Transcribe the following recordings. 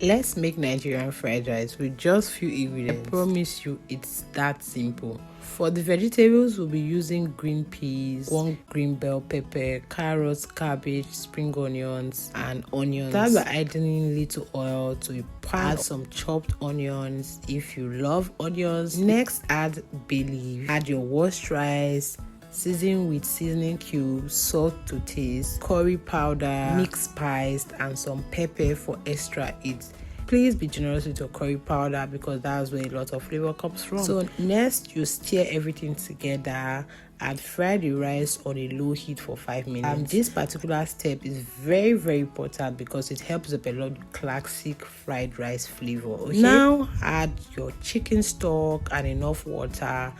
Let's make Nigerian fried rice with just few ingredients. I promise you it's that simple. For the vegetables, we'll be using green peas, 1 green bell pepper, carrots, cabbage, spring onions, and onions. Start by adding little oil to a pan. Add some chopped onions if you love onions. Next, add bay leaf. Add your washed rice. Season with seasoning cubes, salt to taste, curry powder, mixed spice, and some pepper for extra heat. Please be generous with your curry powder because that's where a lot of flavor comes from. So next, you stir everything together and fry the rice on a low heat for 5 minutes. This particular step is very important because it helps develop classic fried rice flavor. Okay? Now add your chicken stock and enough water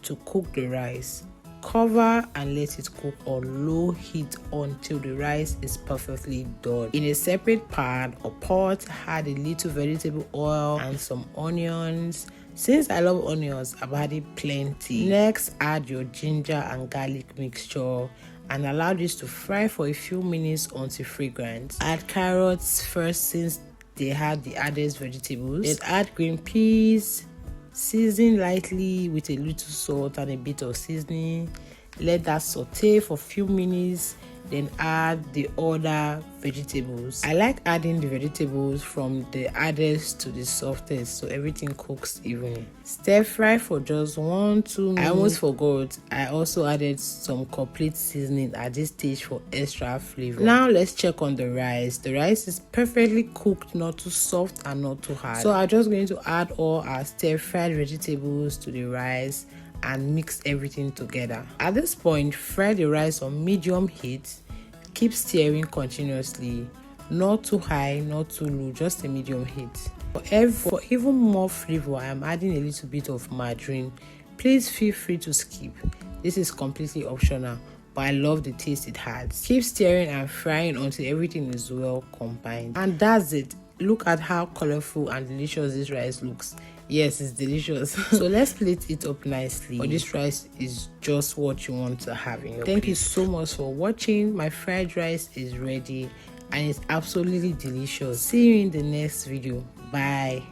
to cook the rice. Cover and let it cook on low heat until the rice is perfectly done. In a separate pan or pot, add a little vegetable oil and some onions. Since I love onions, I've added plenty. Next, add your ginger and garlic mixture and allow this to fry for a few minutes until fragrant. Add carrots first since they had the added vegetables. Then add green peas. Season lightly with a little salt and a bit of seasoning. Let that saute for a few minutes, then add the other vegetables. I like adding the vegetables from the hardest to the softest so everything cooks evenly. Stir fry for just 1-2 minutes. I almost forgot, I also added some complete seasoning at this stage for extra flavor. Now let's check on the rice. The rice is perfectly cooked, not too soft and not too hard. So I'm just going to add all our stir fried vegetables to the rice and mix everything together. At this point, fry the rice on medium heat. Keep stirring continuously, not too high, not too low, just a medium heat. For even more flavor, I am adding a little bit of margarine. Please feel free to skip. This is completely optional, but I love the taste it has. Keep stirring and frying until everything is well combined. And that's it. Look at how colorful and delicious this rice looks. Yes, it's delicious. So let's plate it up nicely. But this rice is just what you want to have in your plate. Thank you so much for watching. My fried rice is ready and it's absolutely delicious. See you in the next video. Bye.